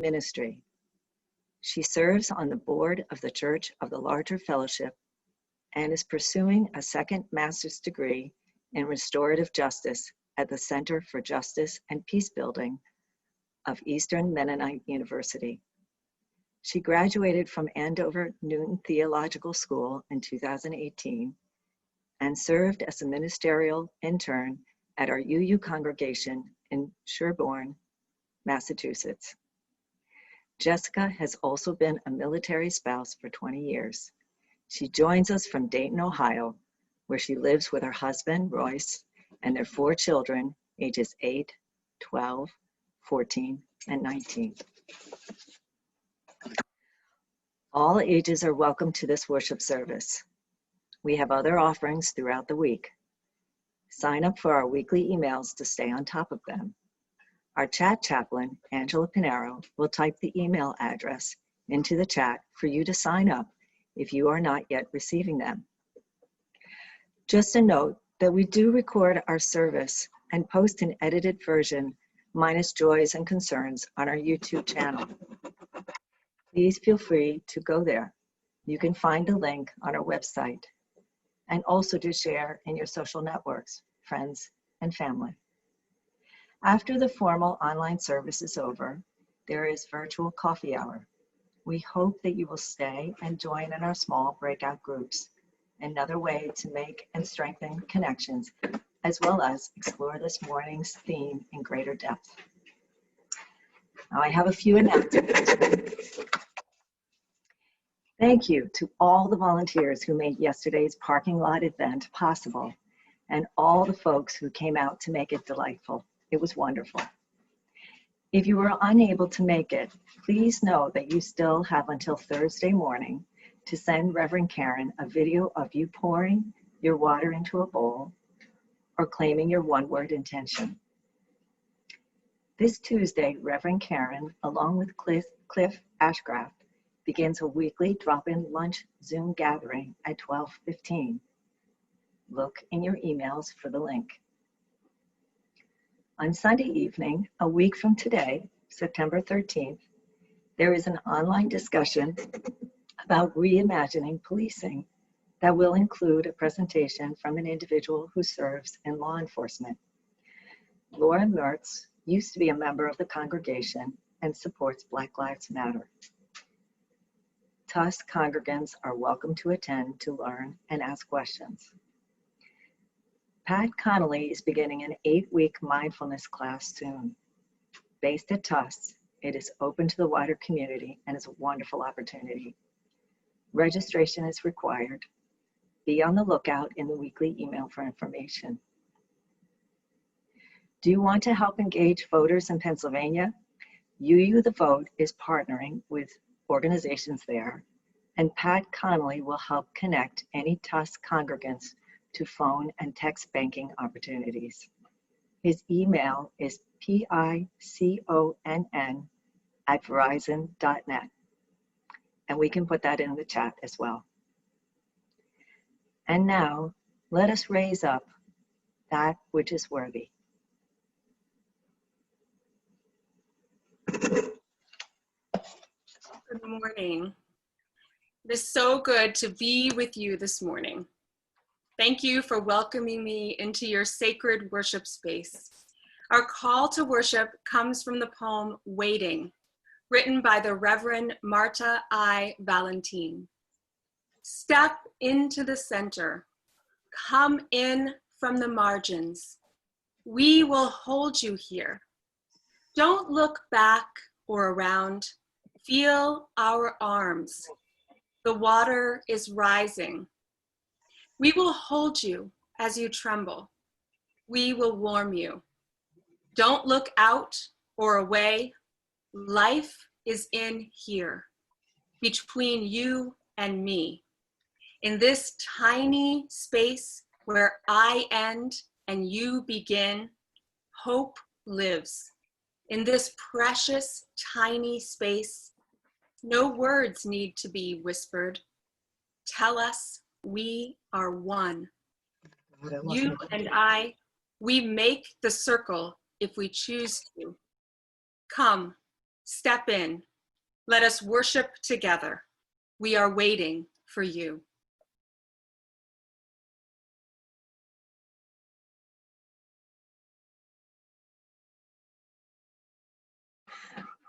ministry. She serves on the board of the Church of the Larger Fellowship and is pursuing a second master's degree in restorative justice at the Center for Justice and Peacebuilding of Eastern Mennonite University. She graduated from Andover Newton Theological School in 2018 and served as a ministerial intern at our UU congregation in Sherborne, Massachusetts. Jessica has also been a military spouse for 20 years. She joins us from Dayton, Ohio, where she lives with her husband, Royce, and their 4 children, ages 8, 12, 14, and 19. All ages are welcome to this worship service. We have other offerings throughout the week. Sign up for our weekly emails to stay on top of them. Our chat chaplain, Angela Pinero, will type the email address into the chat for you to sign up if you are not yet receiving them. Just a note that we do record our service and post an edited version minus joys and concerns on our YouTube channel. Please feel free to go there. You can find a link on our website and also to share in your social networks, friends, and family. After the formal online service is over, there is virtual coffee hour. We hope that you will stay and join in our small breakout groups, another way to make and strengthen connections, as well as explore this morning's theme in greater depth. Now I have a few announcements. Thank you to all the volunteers who made yesterday's parking lot event possible, and all the folks who came out to make it delightful. It was wonderful. If you were unable to make it, please know that you still have until Thursday morning to send Reverend Karen a video of you pouring your water into a bowl or claiming your one-word intention. This Tuesday, Reverend Karen, along with Cliff Ashcraft, begins a weekly drop-in lunch Zoom gathering at 12:15. Look in your emails for the link. On Sunday evening, a week from today, September 13th, there is an online discussion about reimagining policing that will include a presentation from an individual who serves in law enforcement. Laura Mertz used to be a member of the congregation and supports Black Lives Matter. TUS congregants are welcome to attend to learn and ask questions. Pat Connolly is beginning an 8-week mindfulness class soon. Based at TUS, it is open to the wider community and is a wonderful opportunity. Registration is required. Be on the lookout in the weekly email for information. Do you want to help engage voters in Pennsylvania? UU The Vote is partnering with organizations there, and Pat Connolly will help connect any TUS congregants to phone and text banking opportunities. His email is piconn@verizon.net, and we can put that in the chat as well. And now, let us raise up that which is worthy. Good morning. It is so good to be with you this morning. Thank you for welcoming me into your sacred worship space. Our call to worship comes from the poem Waiting, written by the Reverend Marta I. Valentine. Step into the center. Come in from the margins. We will hold you here. Don't look back or around. Feel our arms. The water is rising. We will hold you as you tremble. We will warm you. Don't look out or away. Life is in here, between you and me. In this tiny space where I end and you begin, hope lives. In this precious tiny space, no words need to be whispered. Tell us we are one. You and I, we make the circle if we choose to. Come, Step in. Let us worship together. We are waiting for you.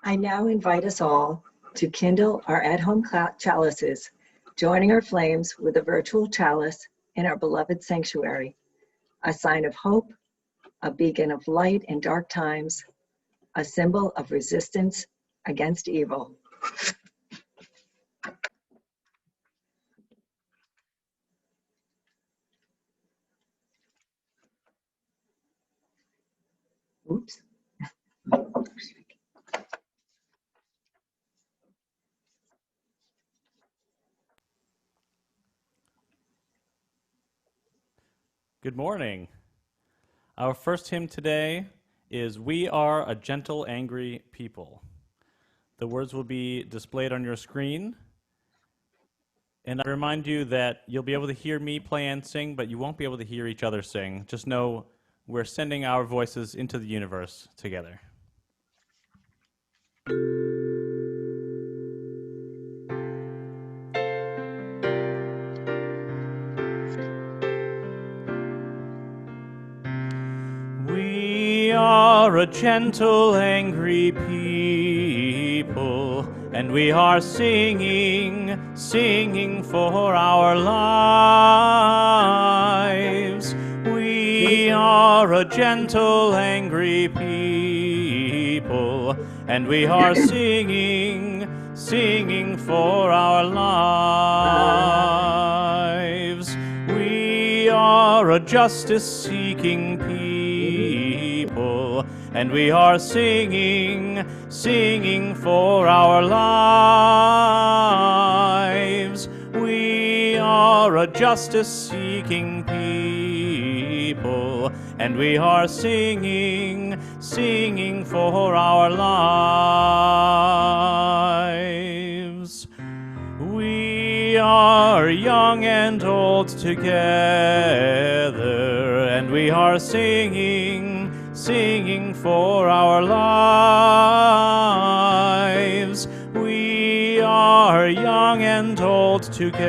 I now invite us all to kindle our at-home chalices, joining our flames with a virtual chalice in our beloved sanctuary, a sign of hope, a beacon of light in dark times, a symbol of resistance against evil. Oops. Good morning. Our first hymn today is "We Are a Gentle, Angry People." The words will be displayed on your screen. And I remind you that you'll be able to hear me play and sing, but you won't be able to hear each other sing. Just know we're sending our voices into the universe together. We are a gentle, angry people, and we are singing, singing for our lives. We are a gentle, angry people, and we are singing, singing for our lives. We are a justice-seeking people, and we are singing, singing for our lives. We are a justice-seeking people, and we are singing, singing for our lives. We are young and old together, and we are singing, singing for our lives. We are young and old together,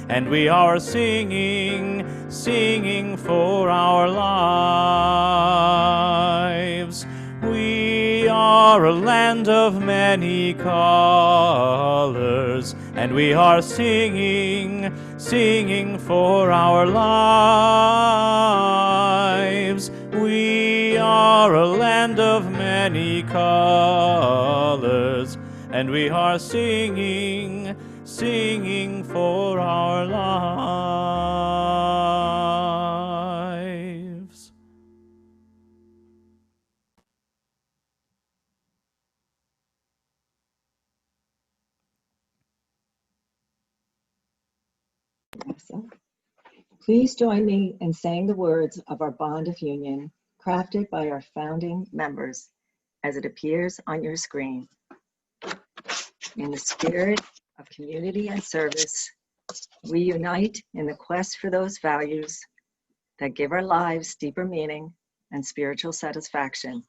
and we are singing, singing for our lives. We are a land of many colors, and we are singing, singing for our lives. We are a land of many colors, and we are singing, singing for our lives. Awesome. Please join me in saying the words of our bond of union, crafted by our founding members, as it appears on your screen. In the spirit of community and service, we unite in the quest for those values that give our lives deeper meaning and spiritual satisfaction,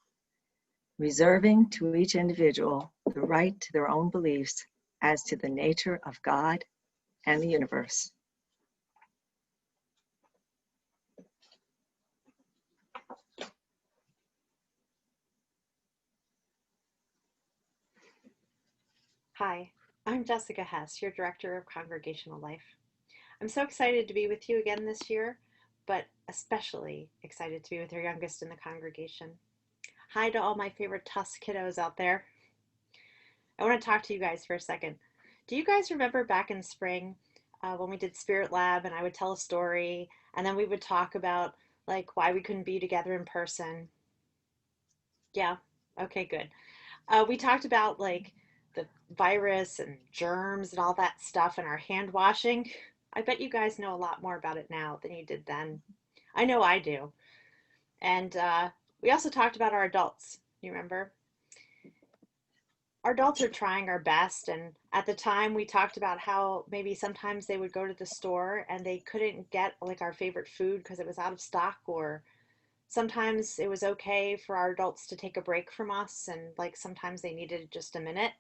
reserving to each individual the right to their own beliefs as to the nature of God and the universe. Hi, I'm Jessica Hess, your Director of Congregational Life. I'm so excited to be with you again this year, but especially excited to be with your youngest in the congregation. Hi to all my favorite Tusk kiddos out there. I want to talk to you guys for a second. Do you guys remember back in spring when we did Spirit Lab and I would tell a story and then we would talk about like why we couldn't be together in person? Yeah, okay, good. We talked about like the virus and germs and all that stuff and our hand washing. I bet you guys know a lot more about it now than you did then. I know I do. And we also talked about our adults. You remember? Our adults are trying our best. And at the time, we talked about how maybe sometimes they would go to the store and they couldn't get like our favorite food because it was out of stock, or Sometimes it was okay for our adults to take a break from us, and like sometimes they needed just a minute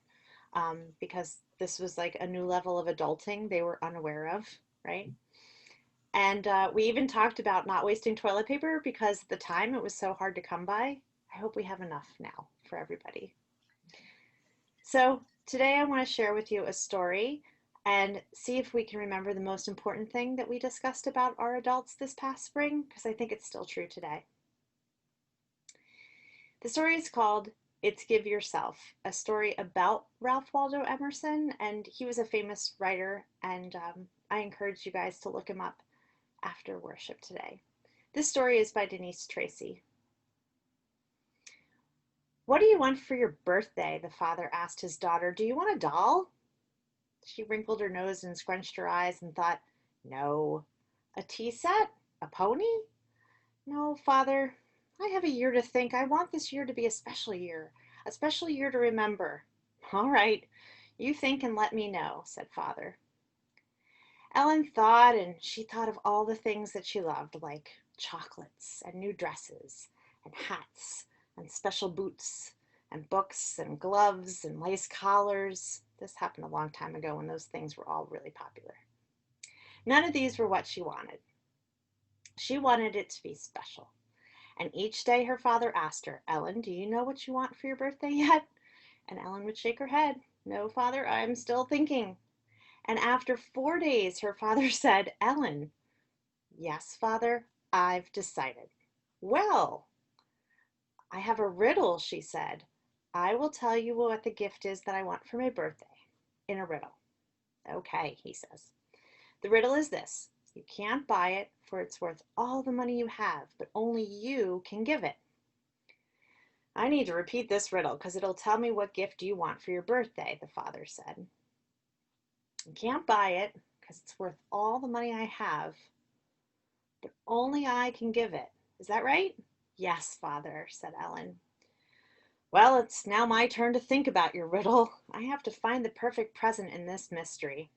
because this was like a new level of adulting they were unaware of, right? And we even talked about not wasting toilet paper because at the time it was so hard to come by. I hope we have enough now for everybody. So today I want to share with you a story and see if we can remember the most important thing that we discussed about our adults this past spring, because I think it's still true today. The story is called It's Give Yourself, a story about Ralph Waldo Emerson, and he was a famous writer, and I encourage you guys to look him up after worship today. This story is by Denise Tracy. "What do you want for your birthday?" the father asked his daughter. "Do you want a doll?" She wrinkled her nose and scrunched her eyes and thought, "No." "A tea set? A pony?" "No, father. I have a year to think. I want this year to be a special year to remember." "All right, you think and let me know," said father. Ellen thought, and she thought of all the things that she loved, like chocolates and new dresses and hats and special boots and books and gloves and lace collars. This happened a long time ago when those things were all really popular. None of these were what she wanted. She wanted it to be special. And each day her father asked her, "Ellen, do you know what you want for your birthday yet?" And Ellen would shake her head. "No, father, I'm still thinking." And after 4 days, her father said, "Ellen." "Yes, father, I've decided." "Well, I have a riddle," she said. "I will tell you what the gift is that I want for my birthday in a riddle." "Okay," he says. "The riddle is this. You can't buy it, for it's worth all the money you have, but only you can give it." "I need to repeat this riddle because it'll tell me what gift you want for your birthday," the father said. "You can't buy it because it's worth all the money I have, but only I can give it. Is that right?" "Yes, father," said Ellen. "Well, it's now my turn to think about your riddle. I have to find the perfect present in this mystery."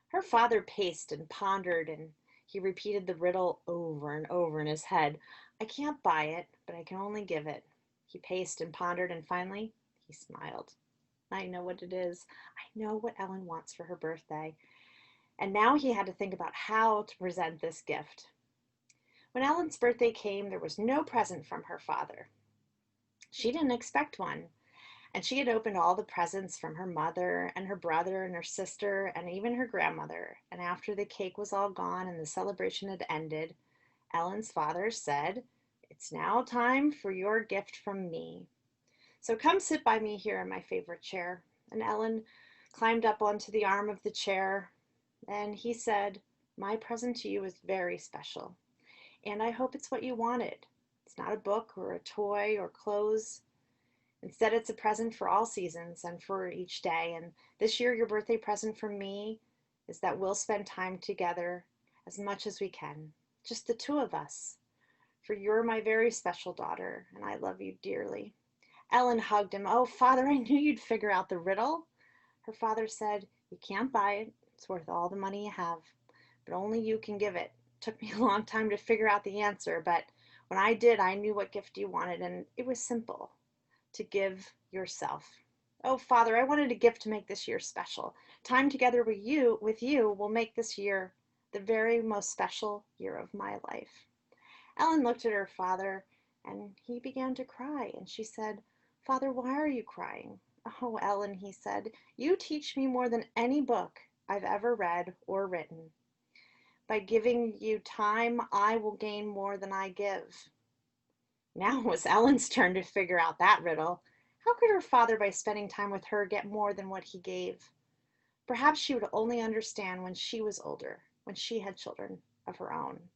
Her father paced and pondered, and he repeated the riddle over and over in his head. "I can't buy it, but I can only give it." He paced and pondered, and finally he smiled. "I know what it is. I know what Ellen wants for her birthday." And now he had to think about how to present this gift. When Ellen's birthday came, there was no present from her father. She didn't expect one, and she had opened all the presents from her mother and her brother and her sister and even her grandmother. And after the cake was all gone and the celebration had ended, Ellen's father said, "It's now time for your gift from me. So come sit by me here in my favorite chair." And Ellen climbed up onto the arm of the chair, and he said, "My present to you is very special, and I hope it's what you wanted. It's not a book or a toy or clothes. Instead, it's a present for all seasons and for each day. And this year, your birthday present from me is that we'll spend time together as much as we can, just the two of us. For you're my very special daughter, and I love you dearly." Ellen hugged him. "Oh, father, I knew you'd figure out the riddle." Her father said, "You can't buy it. It's worth all the money you have, but only you can give it. It took me a long time to figure out the answer, but when I did, I knew what gift you wanted, and it was simple. To give yourself." "Oh, father, I wanted a gift to make this year special. Time together with you will make this year the very most special year of my life." Ellen looked at her father, and he began to cry, and she said, "Father, why are you crying?" "Oh, Ellen," he said, "you teach me more than any book I've ever read or written. By giving you time, I will gain more than I give." Now it was Ellen's turn to figure out that riddle. How could her father, by spending time with her, get more than what he gave? Perhaps she would only understand when she was older, when she had children of her own.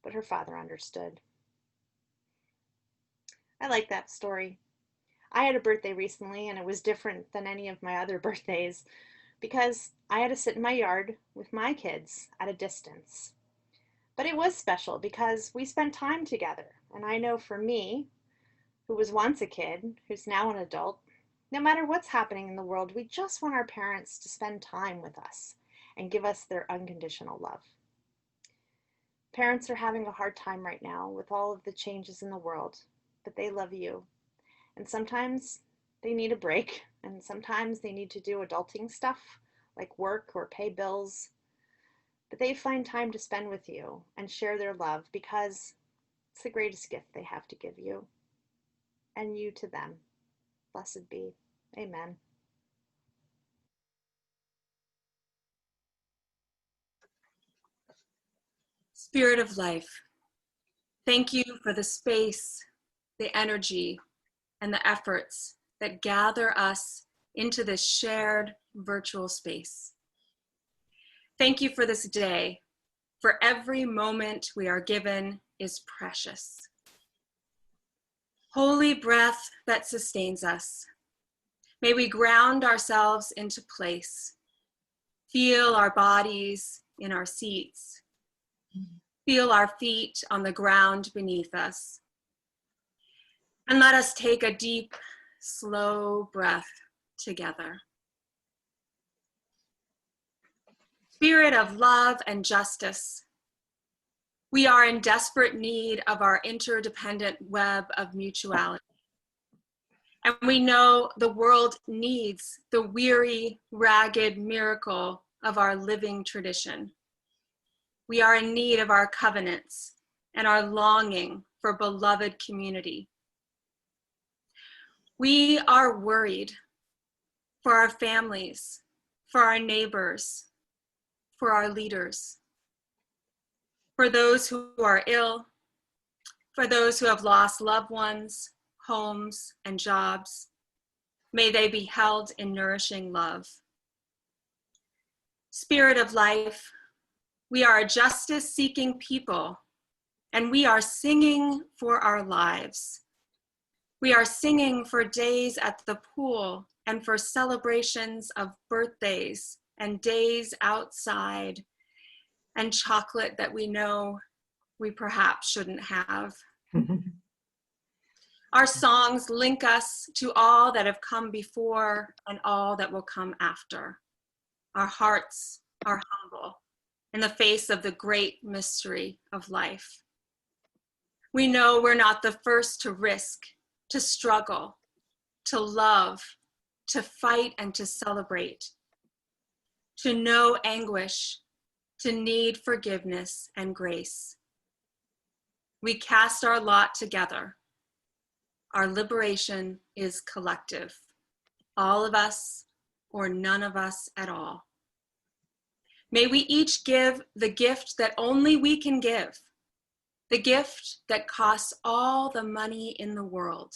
But her father understood. I like that story. I had a birthday recently, and it was different than any of my other birthdays because I had to sit in my yard with my kids at a distance. But it was special because we spent time together, and I know for me, who was once a kid, who's now an adult, no matter what's happening in the world, we just want our parents to spend time with us and give us their unconditional love. Parents are having a hard time right now with all of the changes in the world, but they love you. And sometimes they need a break, and sometimes they need to do adulting stuff like work or pay bills. But they find time to spend with you and share their love because it's the greatest gift they have to give you. And you to them. Blessed be. Amen. Spirit of life, thank you for the space, the energy, and the efforts that gather us into this shared virtual space. Thank you for this day, for every moment we are given is precious. Holy breath that sustains us, may we ground ourselves into place, feel our bodies in our seats, feel our feet on the ground beneath us, and let us take a deep, slow breath together. Spirit of love and justice, we are in desperate need of our interdependent web of mutuality. And we know the world needs the weary, ragged miracle of our living tradition. We are in need of our covenants and our longing for beloved community. We are worried for our families, for our neighbors, for our leaders, for those who are ill, for those who have lost loved ones, homes, and jobs. May they be held in nourishing love. Spirit of life, we are a justice-seeking people, and we are singing for our lives. We are singing for days at the pool and for celebrations of birthdays and days outside and chocolate that we know we perhaps shouldn't have. Our songs link us to all that have come before and all that will come after. Our hearts are humble in the face of the great mystery of life. We know we're not the first to risk, to struggle, to love, to fight, and to celebrate, to know anguish, to need forgiveness and grace. We cast our lot together. Our liberation is collective, all of us or none of us at all. May we each give the gift that only we can give, the gift that costs all the money in the world,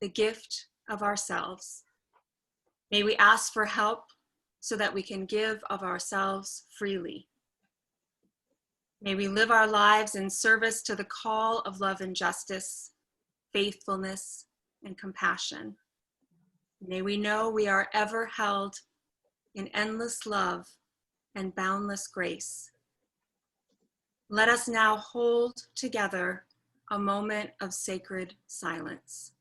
the gift of ourselves. May we ask for help so that we can give of ourselves freely. May we live our lives in service to the call of love and justice, faithfulness, and compassion. May we know we are ever held in endless love and boundless grace. Let us now hold together a moment of sacred silence.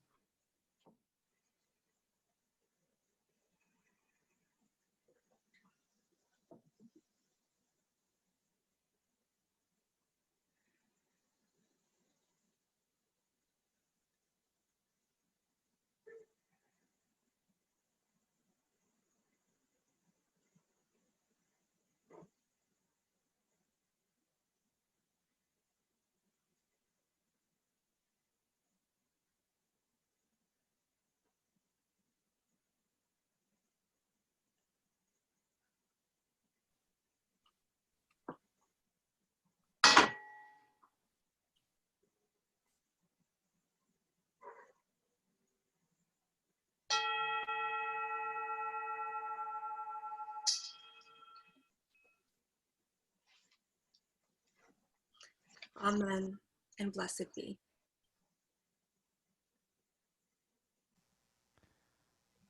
Amen and blessed be.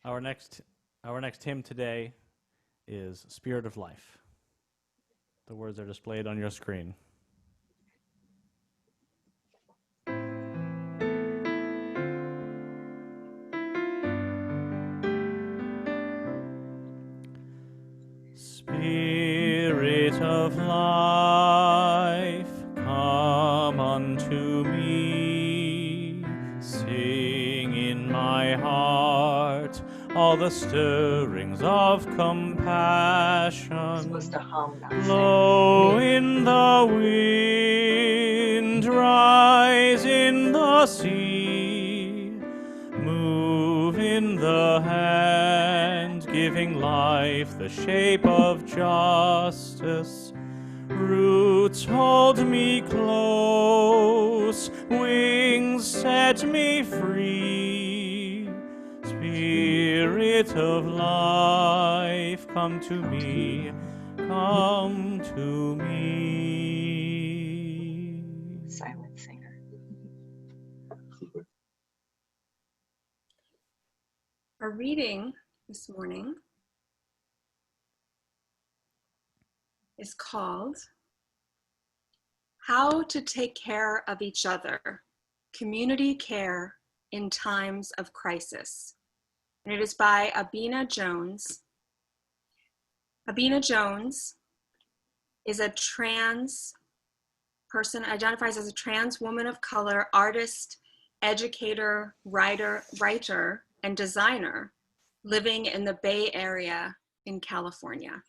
Our next hymn today is Spirit of Life. The words are displayed on your screen. Spirit of life, heart, all the stirrings of compassion. You're supposed to hum, not sing. Blow in the wind, rise in the sea, move in the hand, giving life the shape of justice. Roots hold me close, wings set me free. Spirit of life, come to me, come to me. Silent singer. Our reading this morning is called How to Take Care of Each Other, Community Care in Times of Crisis. And it is by Abina Jones. Abina Jones is a trans person, identifies as a trans woman of color, artist, educator, writer, and designer living in the Bay Area in California.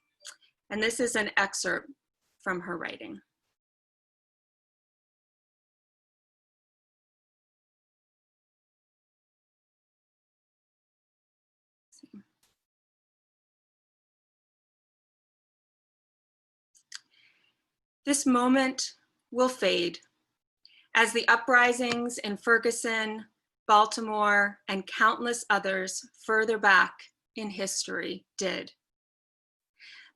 And this is an excerpt from her writing. This moment will fade as the uprisings in Ferguson, Baltimore, and countless others further back in history did.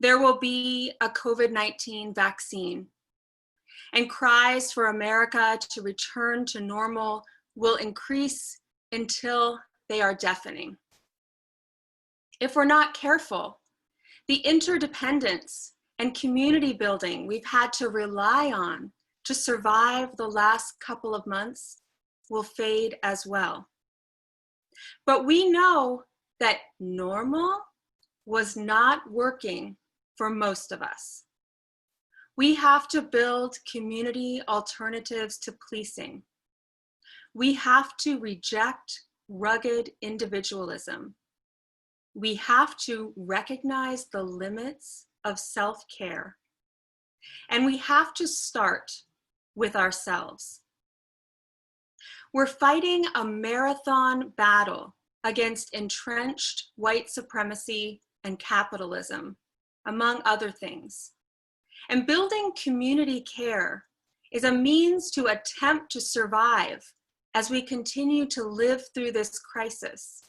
There will be a COVID-19 vaccine, and cries for America to return to normal will increase until they are deafening. If we're not careful, the interdependence and community building we've had to rely on to survive the last couple of months will fade as well. But we know that normal was not working for most of us. We have to build community alternatives to policing. We have to reject rugged individualism. We have to recognize the limits of self-care. And we have to start with ourselves. We're fighting a marathon battle against entrenched white supremacy and capitalism, among other things. And building community care is a means to attempt to survive as we continue to live through this crisis,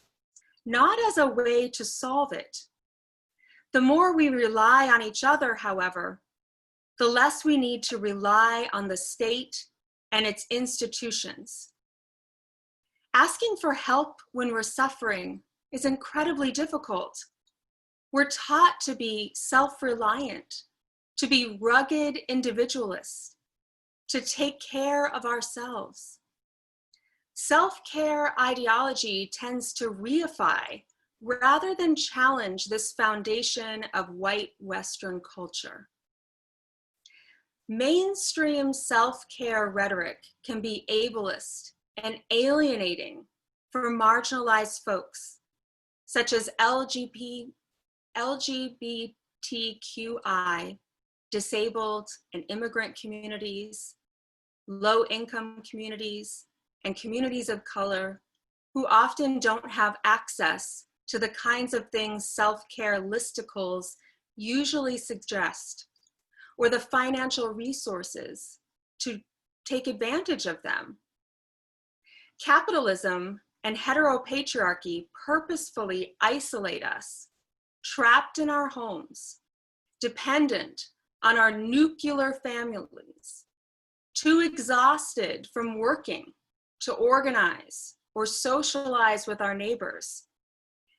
not as a way to solve it. The more we rely on each other, however, the less we need to rely on the state and its institutions. Asking for help when we're suffering is incredibly difficult. We're taught to be self-reliant, to be rugged individualists, to take care of ourselves. Self-care ideology tends to reify rather than challenge this foundation of white Western culture. Mainstream self-care rhetoric can be ableist and alienating for marginalized folks, such as LGBTQI, disabled and immigrant communities, low-income communities, and communities of color who often don't have access to the kinds of things self-care listicles usually suggest, or the financial resources to take advantage of them. Capitalism and heteropatriarchy purposefully isolate us, trapped in our homes, dependent on our nuclear families, too exhausted from working to organize or socialize with our neighbors.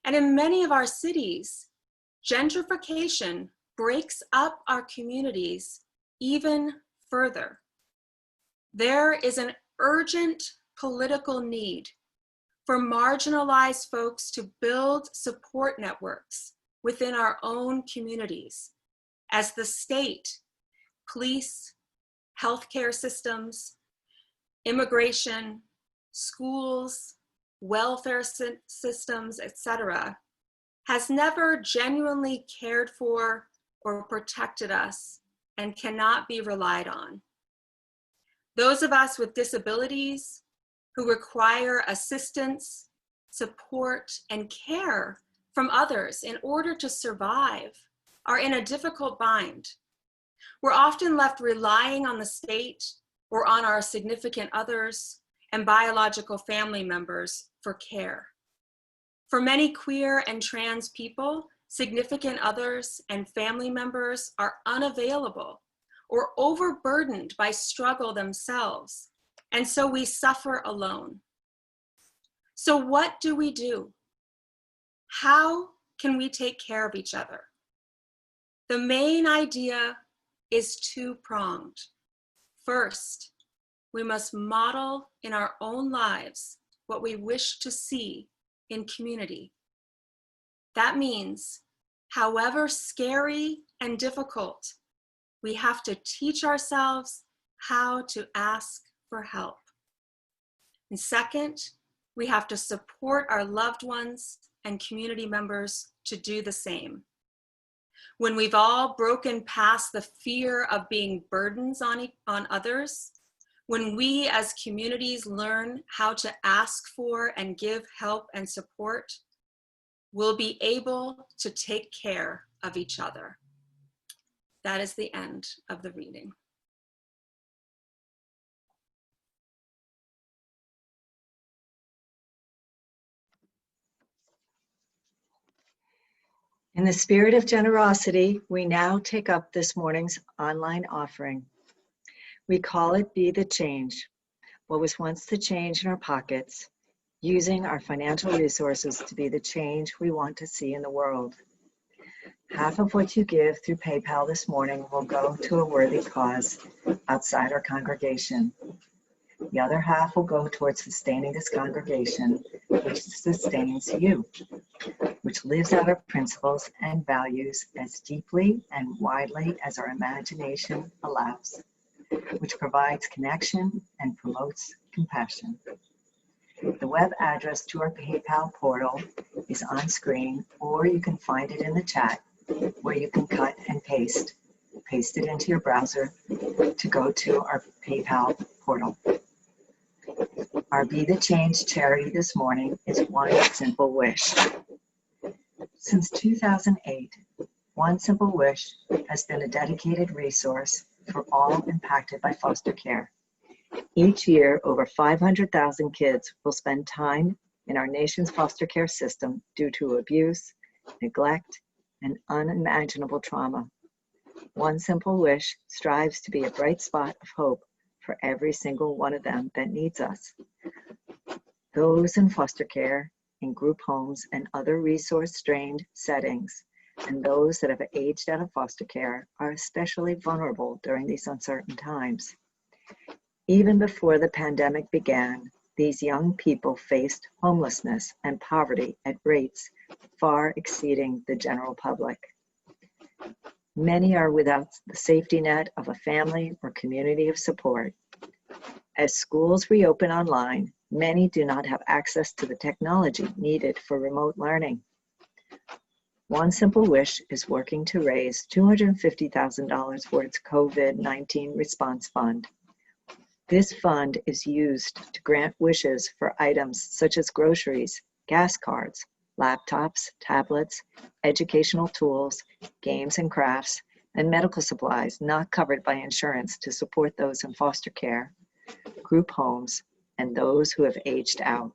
And in many of our cities, gentrification breaks up our communities even further. There is an urgent political need for marginalized folks to build support networks within our own communities as the state, police, healthcare systems, immigration, schools, welfare systems, etc., has never genuinely cared for or protected us and cannot be relied on. Those of us with disabilities who require assistance, support, and care from others in order to survive are in a difficult bind. We're often left relying on the state or on our significant others and biological family members for care. For many queer and trans people, significant others and family members are unavailable or overburdened by struggle themselves, and so we suffer alone. So what do we do? How can we take care of each other? The main idea is two-pronged. First, we must model in our own lives what we wish to see in community. That means, however scary and difficult, we have to teach ourselves how to ask for help. And second, we have to support our loved ones and community members to do the same. When we've all broken past the fear of being burdens on others, when we as communities learn how to ask for and give help and support, we'll be able to take care of each other. That is the end of the reading. In the spirit of generosity, we now take up this morning's online offering. We call it Be the Change, what was once the change in our pockets, using our financial resources to be the change we want to see in the world. Half of what you give through PayPal this morning will go to a worthy cause outside our congregation. The other half will go towards sustaining this congregation, which sustains you, which lives out our principles and values as deeply and widely as our imagination allows, which provides connection and promotes compassion. The web address to our PayPal portal is on screen, or you can find it in the chat where you can cut and paste it into your browser to go to our PayPal portal. Our Be the Change charity this morning is One Simple Wish. Since 2008, One Simple Wish has been a dedicated resource for all impacted by foster care. Each year, over 500,000 kids will spend time in our nation's foster care system due to abuse, neglect, and unimaginable trauma. One Simple Wish strives to be a bright spot of hope for every single one of them that needs us. Those in foster care, in group homes, and other resource-strained settings, and those that have aged out of foster care are especially vulnerable during these uncertain times. Even before the pandemic began, these young people faced homelessness and poverty at rates far exceeding the general public. Many are without the safety net of a family or community of support. As schools reopen online, many do not have access to the technology needed for remote learning. One Simple Wish is working to raise $250,000 for its COVID-19 response fund. This fund is used to grant wishes for items such as groceries, gas cards, laptops, tablets, educational tools, games and crafts, and medical supplies not covered by insurance to support those in foster care, group homes, and those who have aged out.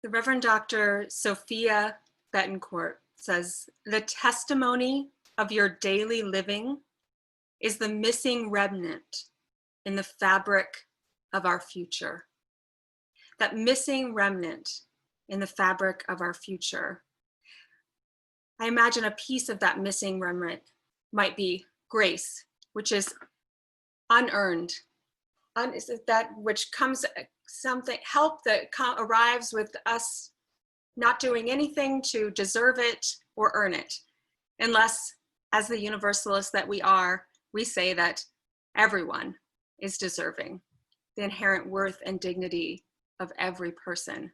The Reverend Dr. Sophia Betancourt says, "The testimony of your daily living is the missing remnant in the fabric of our future." That missing remnant in the fabric of our future. I imagine a piece of that missing remnant might be grace, which is unearned. Is that which comes, something, help that arrives with us not doing anything to deserve it or earn it, unless, as the universalists that we are, we say that everyone is deserving. The inherent worth and dignity of every person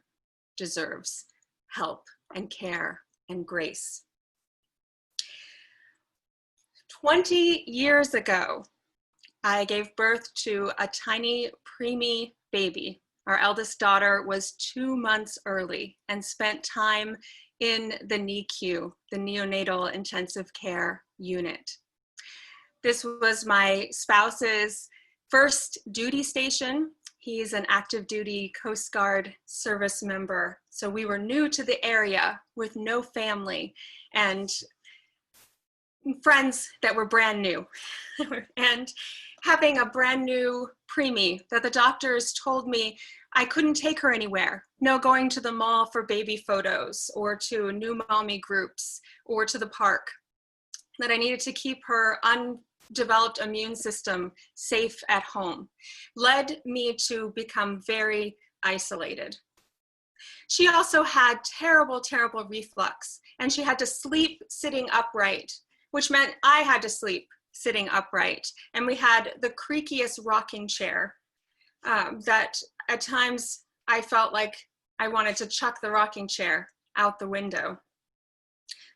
deserves help and care and grace. 20 years ago, I gave birth to a tiny preemie baby. Our eldest daughter was 2 months early and spent time in the NICU, the neonatal intensive care unit. This was my spouse's first duty station. He's an active duty Coast Guard service member. So we were new to the area with no family and friends that were brand new. And having a brand new preemie that the doctors told me I couldn't take her anywhere. No going to the mall for baby photos or to new mommy groups or to the park. That I needed to keep her undeveloped immune system safe at home, led me to become very isolated. She also had terrible, terrible reflux, and she had to sleep sitting upright, which meant I had to sleep sitting upright. And we had the creakiest rocking chair that at times I felt like I wanted to chuck the rocking chair out the window.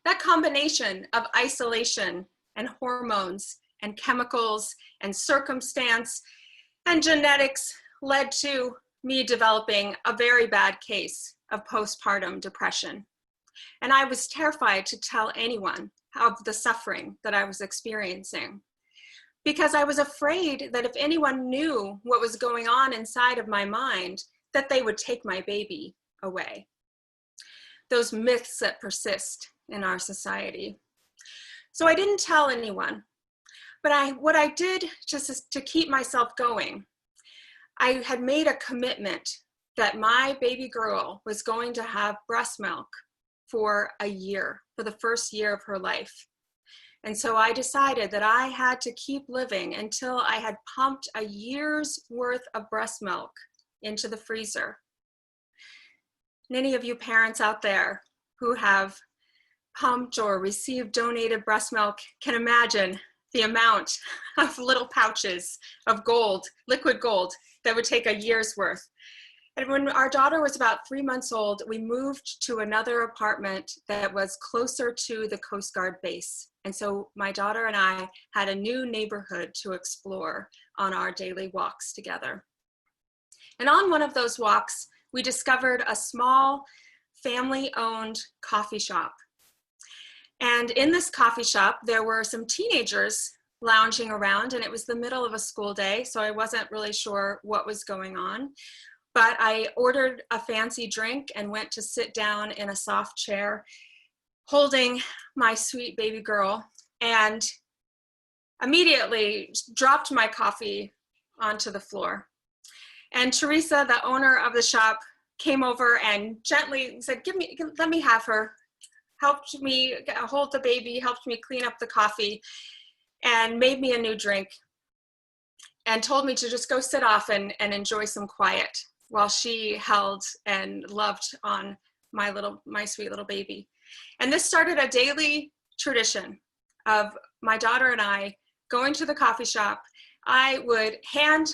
That combination of isolation and hormones and chemicals and circumstance and genetics led to me developing a very bad case of postpartum depression. And I was terrified to tell anyone of the suffering that I was experiencing, because I was afraid that if anyone knew what was going on inside of my mind, that they would take my baby away. Those myths that persist in our society. So I didn't tell anyone, but what I did just to keep myself going, I had made a commitment that my baby girl was going to have breast milk for a year, for the first year of her life. And so I decided that I had to keep living until I had pumped a year's worth of breast milk into the freezer. And any of you parents out there who have pumped or received donated breast milk can imagine the amount of little pouches of gold, liquid gold, that would take a year's worth. And when our daughter was about 3 months old, we moved to another apartment that was closer to the Coast Guard base. And so my daughter and I had a new neighborhood to explore on our daily walks together. And on one of those walks, we discovered a small family-owned coffee shop. And in this coffee shop, there were some teenagers lounging around, and it was the middle of a school day, so I wasn't really sure what was going on. But I ordered a fancy drink and went to sit down in a soft chair, holding my sweet baby girl, and immediately dropped my coffee onto the floor. And Teresa, the owner of the shop, came over and gently said, let me have her, helped me hold the baby, helped me clean up the coffee, and made me a new drink, and told me to just go sit off and enjoy some quiet while she held and loved on my sweet little baby. And this started a daily tradition of my daughter and I going to the coffee shop. I would hand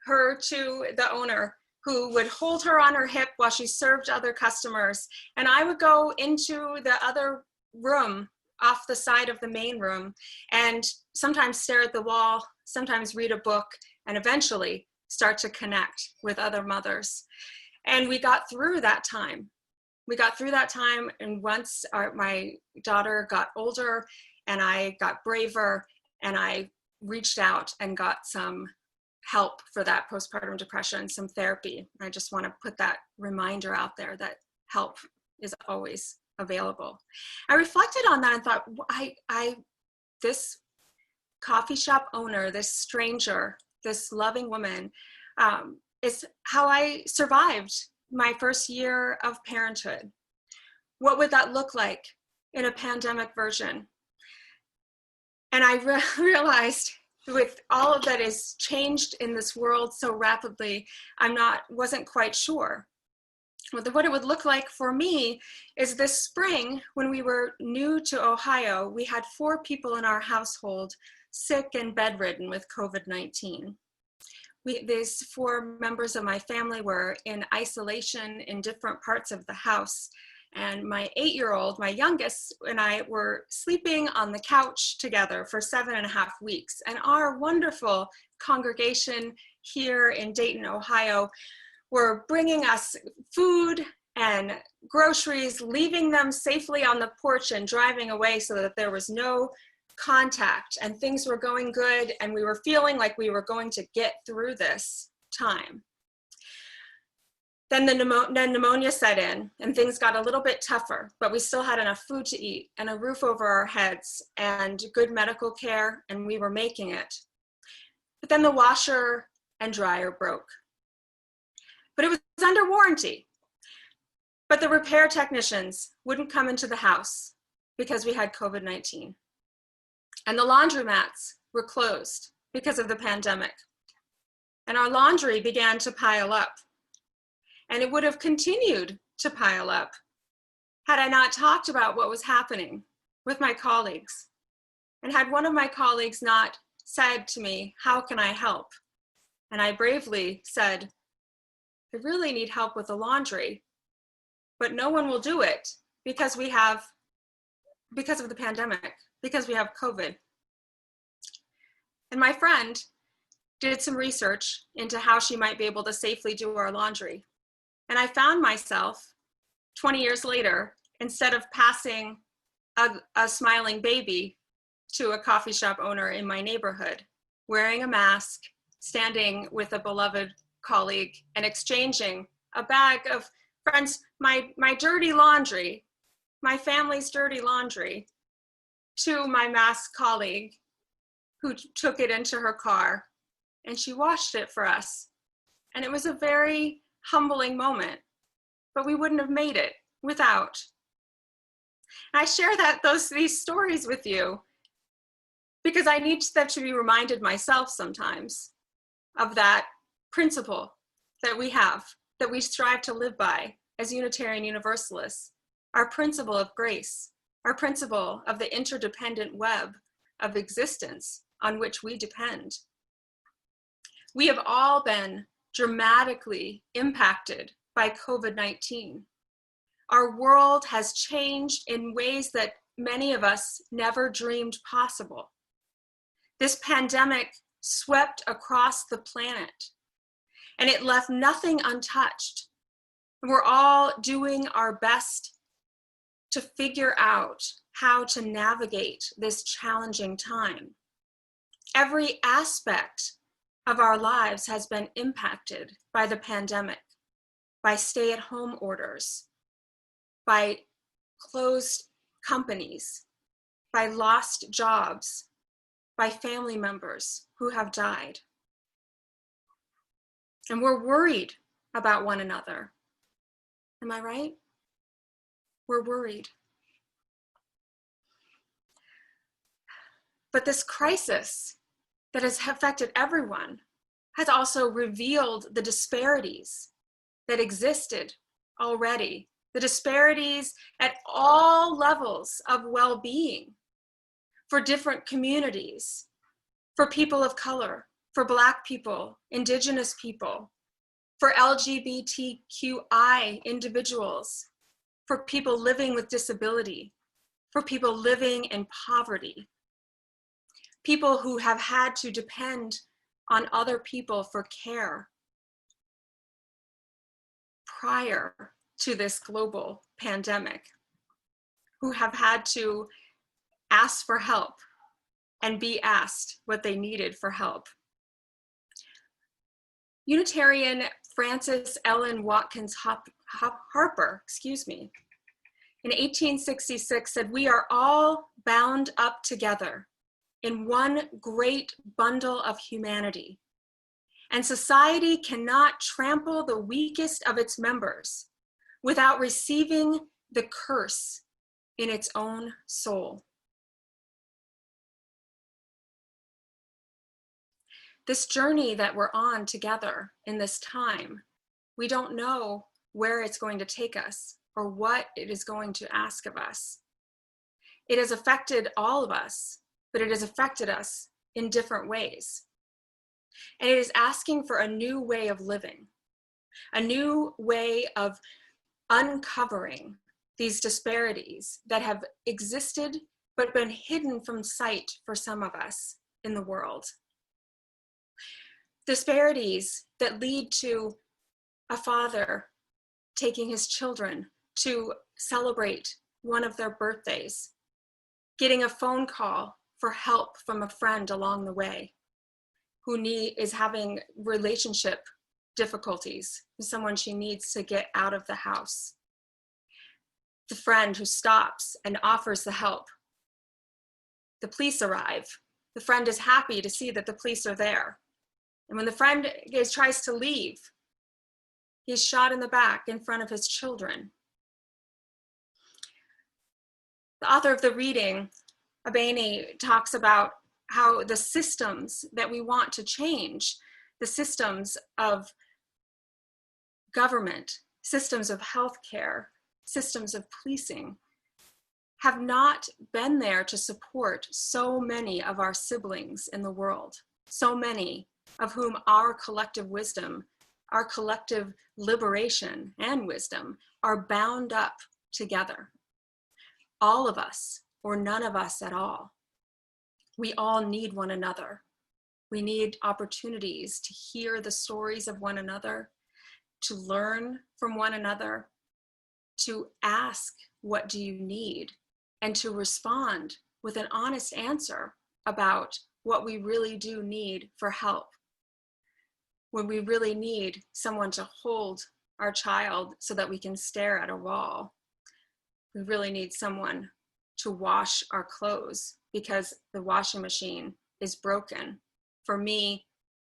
her to the owner, who would hold her on her hip while she served other customers. And I would go into the other room off the side of the main room and sometimes stare at the wall, sometimes read a book, and eventually start to connect with other mothers. And we got through that time. And once my daughter got older and I got braver, and I reached out and got some help for that postpartum depression, some therapy. I just want to put that reminder out there that help is always available. I reflected on that and thought, this coffee shop owner, this stranger, this loving woman, is how I survived my first year of parenthood. What would that look like in a pandemic version? And I realized with all of that is changed in this world so rapidly, wasn't quite sure. What it would look like for me is this spring, when we were new to Ohio, we had 4 people in our household sick and bedridden with COVID-19. These 4 members of my family were in isolation in different parts of the house. And my 8-year-old, my youngest, and I were sleeping on the couch together for 7.5 weeks. And our wonderful congregation here in Dayton, Ohio, were bringing us food and groceries, leaving them safely on the porch and driving away so that there was no contact, and things were going good, and we were feeling like we were going to get through this time. Then pneumonia set in, and things got a little bit tougher, but we still had enough food to eat and a roof over our heads and good medical care, and we were making it. But then the washer and dryer broke. But it was under warranty. But the repair technicians wouldn't come into the house because we had COVID-19. And the laundromats were closed because of the pandemic. And our laundry began to pile up. And it would have continued to pile up had I not talked about what was happening with my colleagues. And had one of my colleagues not said to me, "How can I help?" And I bravely said, "I really need help with the laundry, but no one will do it because of the pandemic, because we have COVID." And my friend did some research into how she might be able to safely do our laundry. And I found myself 20 years later, instead of passing a smiling baby to a coffee shop owner in my neighborhood, wearing a mask, standing with a beloved colleague and exchanging a bag of, friends, my dirty laundry, my family's dirty laundry, to my masked colleague who took it into her car, and she washed it for us. And it was a very humbling moment, but we wouldn't have made it without. And I share these stories with you because I need to be reminded myself sometimes of that principle that we have, that we strive to live by as Unitarian Universalists, our principle of grace, our principle of the interdependent web of existence on which we depend. We have all been dramatically impacted by COVID-19. Our world has changed in ways that many of us never dreamed possible. This pandemic swept across the planet, and it left nothing untouched. We're all doing our best to figure out how to navigate this challenging time. Every aspect of our lives has been impacted by the pandemic, by stay-at-home orders, by closed companies, by lost jobs, by family members who have died. And we're worried about one another. Am I right? We're worried. But this crisis that has affected everyone has also revealed the disparities that existed already, the disparities at all levels of well-being for different communities, for people of color, for Black people, Indigenous people, for LGBTQI individuals, for people living with disability, for people living in poverty, people who have had to depend on other people for care prior to this global pandemic, who have had to ask for help and be asked what they needed for help. Unitarian Frances Ellen Watkins Harper, in 1866 said, "We are all bound up together in one great bundle of humanity, and society cannot trample the weakest of its members without receiving the curse in its own soul." This journey that we're on together in this time, we don't know where it's going to take us or what it is going to ask of us. It has affected all of us, but it has affected us in different ways. And it is asking for a new way of living, a new way of uncovering these disparities that have existed but been hidden from sight for some of us in the world. Disparities that lead to a father taking his children to celebrate one of their birthdays, getting a phone call for help from a friend along the way who is having relationship difficulties with someone she needs to get out of the house. The friend who stops and offers the help. The police arrive. The friend is happy to see that the police are there. And when the friend tries to leave, he's shot in the back in front of his children. The author of the reading, Abeni, talks about how the systems that we want to change, the systems of government, systems of healthcare, systems of policing, have not been there to support so many of our siblings in the world, so many of whom our collective wisdom, our collective liberation and wisdom are bound up together. All of us, or none of us at all. We all need one another. We need opportunities to hear the stories of one another, to learn from one another, to ask, what do you need? And to respond with an honest answer about what we really do need for help. When we really need someone to hold our child so that we can stare at a wall. We really need someone to wash our clothes because the washing machine is broken. For me,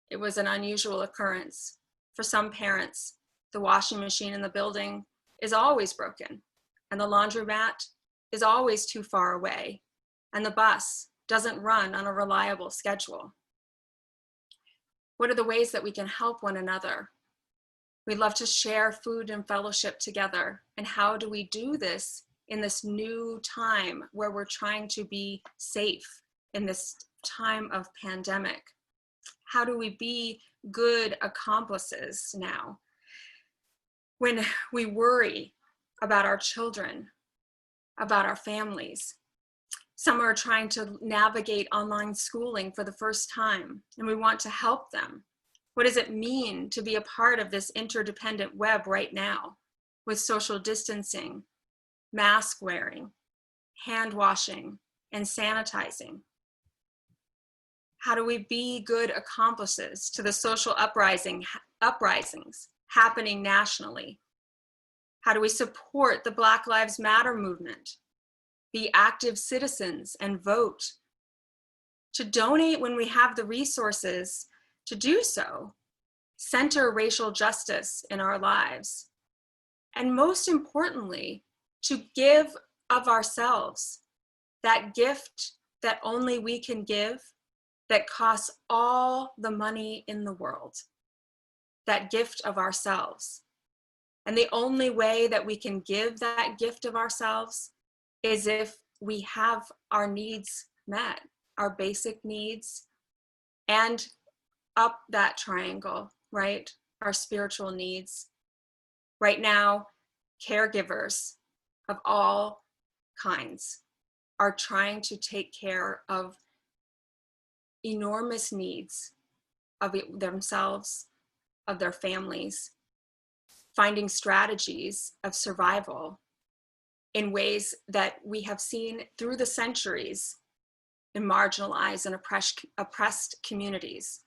it was an unusual occurrence. For some parents, the washing machine in the building is always broken, and the laundromat is always too far away, and the bus doesn't run on a reliable schedule. What are the ways that we can help one another? We'd love to share food and fellowship together. And how do we do this in this new time where we're trying to be safe in this time of pandemic? How do we be good accomplices now? When we worry about our children, about our families. Some are trying to navigate online schooling for the first time, and we want to help them. What does it mean to be a part of this interdependent web right now with social distancing, mask wearing, hand washing, and sanitizing? How do we be good accomplices to the social uprisings happening nationally? How do we support the Black Lives Matter movement? Be active citizens and vote. To donate when we have the resources to do so. Center racial justice in our lives. And most importantly, to give of ourselves, that gift that only we can give, that costs all the money in the world, that gift of ourselves. And the only way that we can give that gift of ourselves is if we have our needs met, our basic needs, and up that triangle, right? Our spiritual needs. Right now, caregivers of all kinds are trying to take care of enormous needs of themselves, of their families, finding strategies of survival in ways that we have seen through the centuries in marginalized and oppressed communities.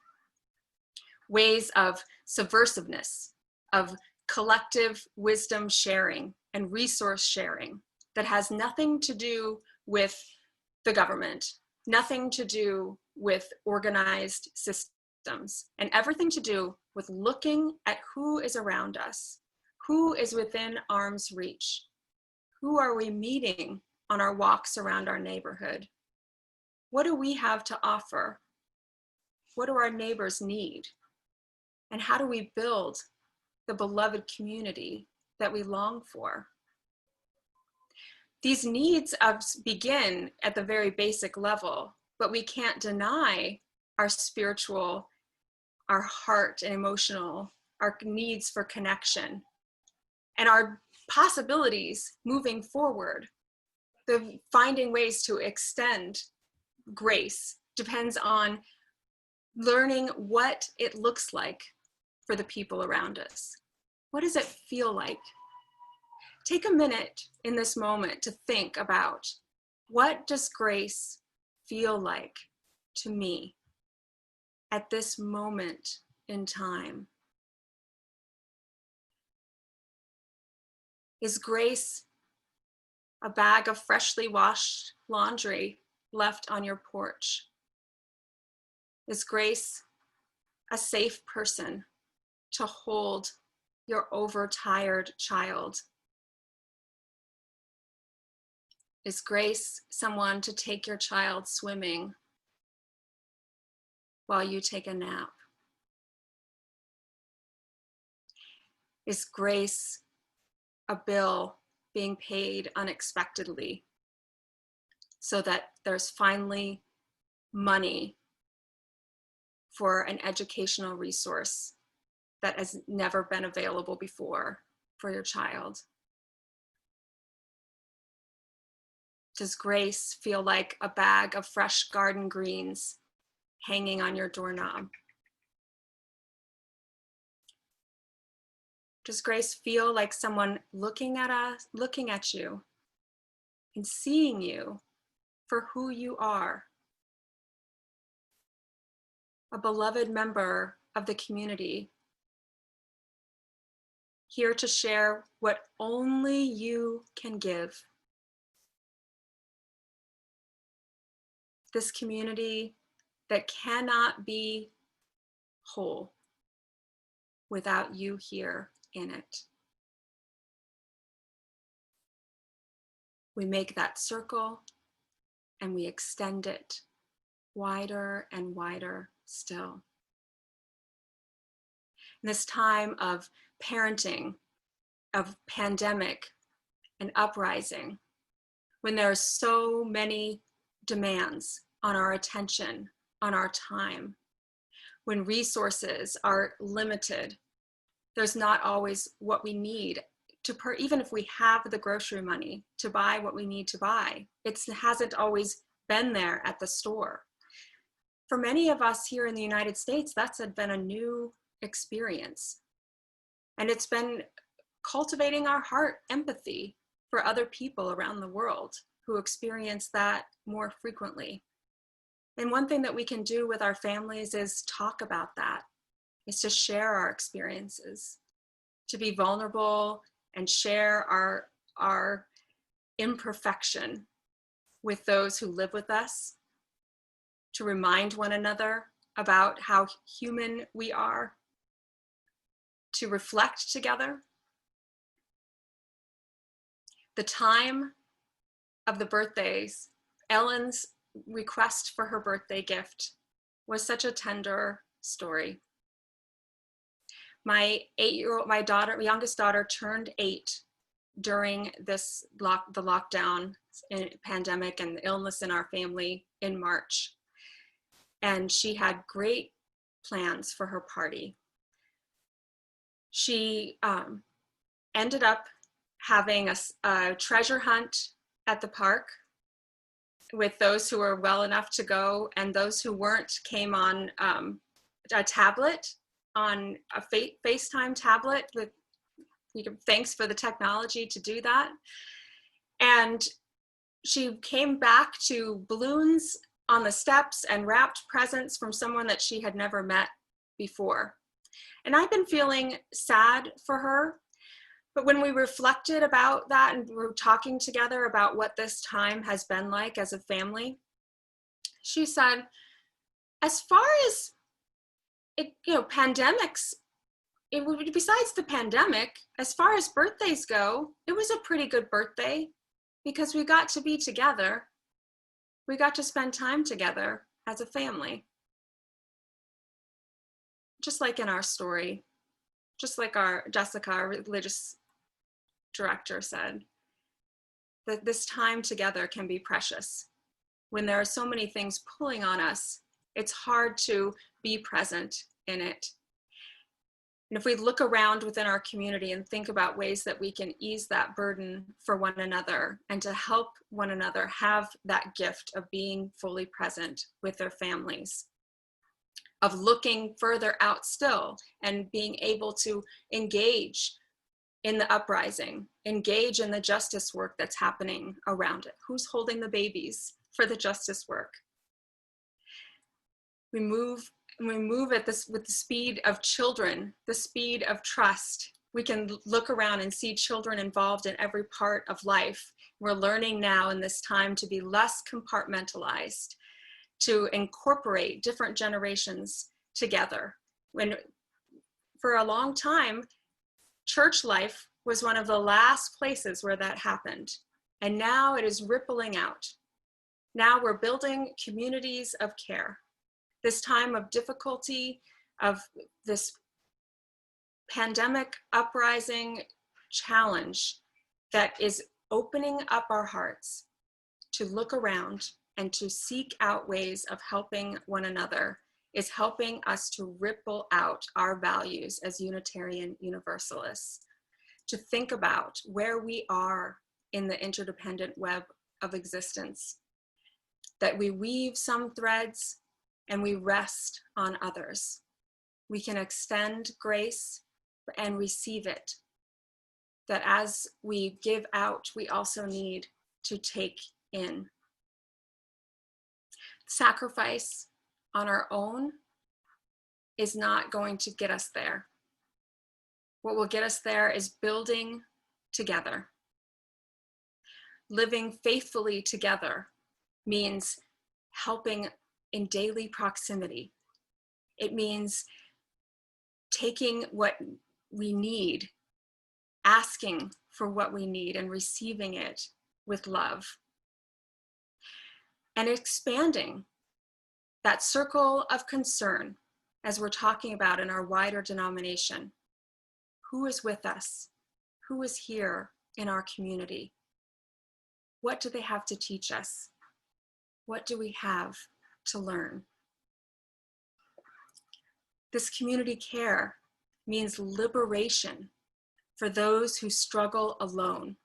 Ways of subversiveness, of collective wisdom sharing and resource sharing that has nothing to do with the government, nothing to do with organized systems, and everything to do with looking at who is around us, who is within arm's reach, who are we meeting on our walks around our neighborhood? What do we have to offer? What do our neighbors need? And how do we build the beloved community that we long for? These needs begin at the very basic level, but we can't deny our spiritual, our heart and emotional, our needs for connection, and our possibilities moving forward. The finding ways to extend grace depends on learning what it looks like for the people around us. What does it feel like? Take a minute in this moment to think about, what does grace feel like to me at this moment in time? Is grace a bag of freshly washed laundry left on your porch? Is grace a safe person to hold your overtired child? Is grace someone to take your child swimming while you take a nap? Is grace a bill being paid unexpectedly so that there's finally money for an educational resource that has never been available before for your child? Does grace feel like a bag of fresh garden greens hanging on your doorknob? Does grace feel like someone looking at you and seeing you for who you are? A beloved member of the community, here to share what only you can give. This community that cannot be whole without you here in it. We make that circle and we extend it wider and wider still. In this time of parenting, of pandemic and uprising, when there are so many demands on our attention, on our time, when resources are limited, there's not always what we need to, even if we have the grocery money to buy what we need to buy, it hasn't always been there at the store. For many of us here in the United States, that's been a new experience. And it's been cultivating our heart empathy for other people around the world who experience that more frequently. And one thing that we can do with our families is talk about that, is to share our experiences, to be vulnerable and share our imperfection with those who live with us, to remind one another about how human we are, to reflect together. The time of the birthdays, Ellen's request for her birthday gift was such a tender story. My youngest daughter turned 8 during the lockdown pandemic and the illness in our family in March. And she had great plans for her party. She ended up having a treasure hunt at the park with those who were well enough to go, and those who weren't came on a tablet, on a FaceTime tablet with, thanks for the technology to do that. And she came back to balloons on the steps and wrapped presents from someone that she had never met before. And I've been feeling sad for her. But when we reflected about that and we were talking together about what this time has been like as a family, she said, as far as it, pandemics, besides the pandemic, as far as birthdays go, it was a pretty good birthday because we got to be together. We got to spend time together as a family. Just like in our story, just like Jessica, our religious director, said, that this time together can be precious. When there are so many things pulling on us, it's hard to be present in it. And if we look around within our community and think about ways that we can ease that burden for one another and to help one another have that gift of being fully present with their families, of looking further out still and being able to engage in the uprising, engage in the justice work that's happening around it. Who's holding the babies for the justice work? We move at this with the speed of children, the speed of trust. We can look around and see children involved in every part of life. We're learning now in this time to be less compartmentalized, to incorporate different generations together. When for a long time, church life was one of the last places where that happened. And now it is rippling out. Now we're building communities of care. This time of difficulty, of this pandemic uprising challenge that is opening up our hearts to look around and to seek out ways of helping one another, is helping us to ripple out our values as Unitarian Universalists, to think about where we are in the interdependent web of existence, that we weave some threads and we rest on others. We can extend grace and receive it. That as we give out, we also need to take in. Sacrifice on our own is not going to get us there. What will get us there is building together. Living faithfully together means helping in daily proximity. It means taking what we need, asking for what we need and receiving it with love. And expanding that circle of concern as we're talking about in our wider denomination. Who is with us? Who is here in our community? What do they have to teach us? What do we have to learn? This community care means liberation for those who struggle alone.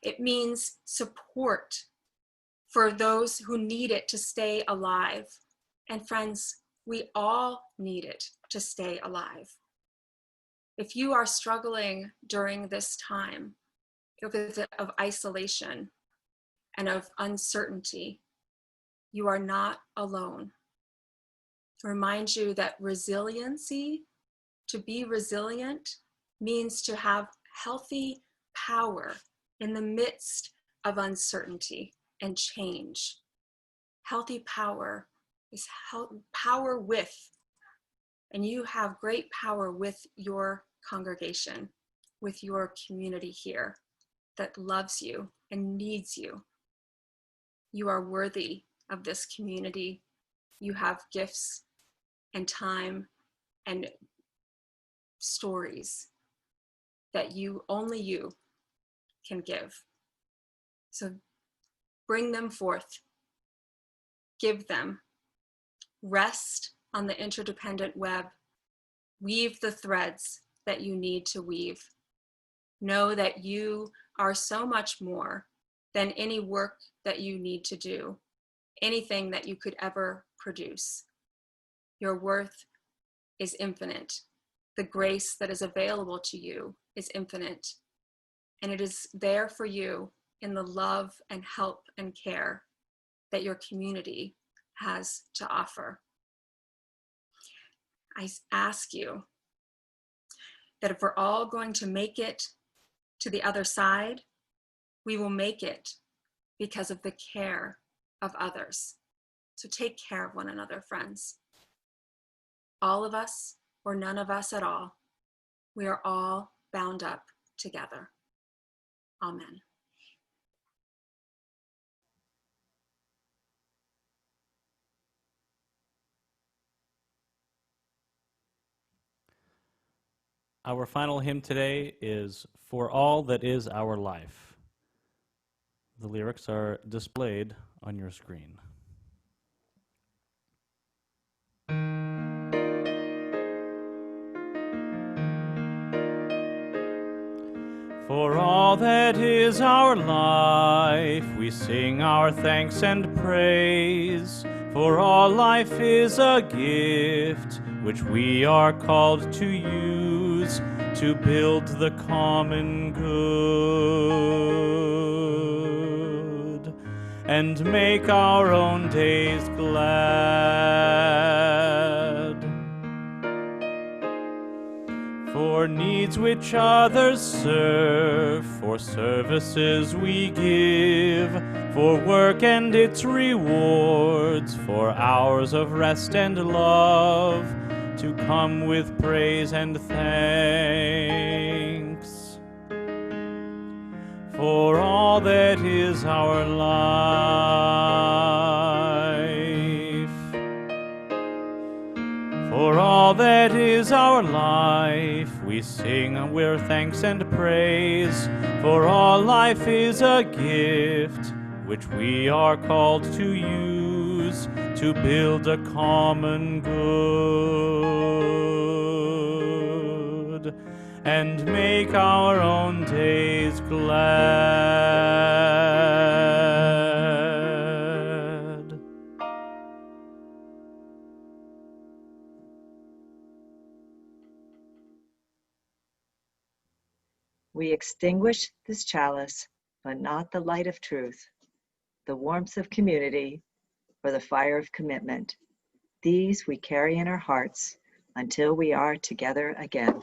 It means support for those who need it to stay alive. And friends, we all need it to stay alive. If you are struggling during this time of isolation and of uncertainty, you are not alone. To remind you that resiliency, to be resilient, means to have healthy power in the midst of uncertainty and change. Healthy power is power with, and you have great power with your congregation, with your community here that loves you and needs you. You are worthy of this community. You have gifts and time and stories that only you can give. So bring them forth, give them, rest on the interdependent web, weave the threads that you need to weave. Know that you are so much more than any work that you need to do, anything that you could ever produce. Your worth is infinite. The grace that is available to you is infinite. And it is there for you in the love and help and care that your community has to offer. I ask you that if we're all going to make it to the other side, we will make it because of the care of others. So take care of one another, friends. All of us or none of us at all, we are all bound up together. Amen. Our final hymn today is For All That Is Our Life. The lyrics are displayed on your screen. For all that is our life, we sing our thanks and praise. For all life is a gift, which we are called to use to build the common good and make our own days glad. For needs which others serve, for services we give, for work and its rewards, for hours of rest and love, to come with praise and thanks. For all that is our life, for all that is our life, we sing our thanks and praise. For all life is a gift, which we are called to use to build a common good and make our own days glad. We extinguish this chalice, but not the light of truth, the warmth of community, or the fire of commitment. These we carry in our hearts until we are together again.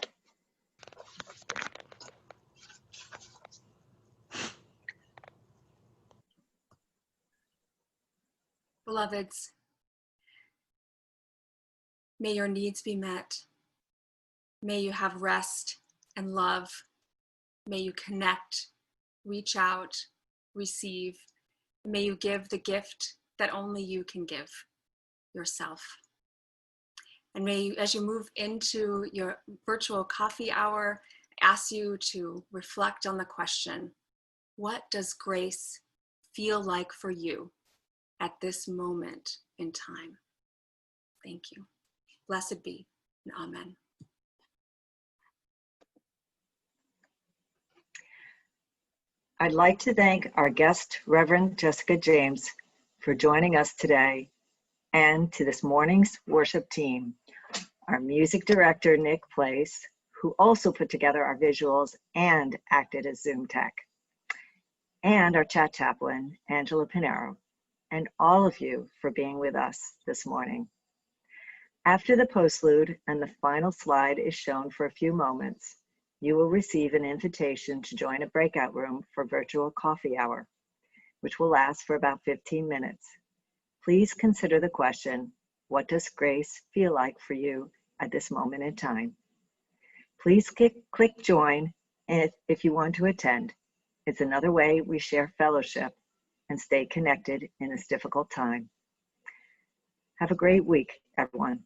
Beloveds, may your needs be met. May you have rest and love. May you connect, reach out, receive. May you give the gift that only you can give, yourself. And may you, as you move into your virtual coffee hour, ask you to reflect on the question, what does grace feel like for you at this moment in time? Thank you. Blessed be, and amen. I'd like to thank our guest, Reverend Jessica James, for joining us today, and to this morning's worship team, our music director, Nick Place, who also put together our visuals and acted as Zoom tech, and our chat chaplain, Angela Pinero, and all of you for being with us this morning. After the postlude and the final slide is shown for a few moments, you will receive an invitation to join a breakout room for virtual coffee hour, which will last for about 15 minutes. Please consider the question, what does grace feel like for you at this moment in time? Please click join if you want to attend. It's another way we share fellowship and stay connected in this difficult time. Have a great week, everyone.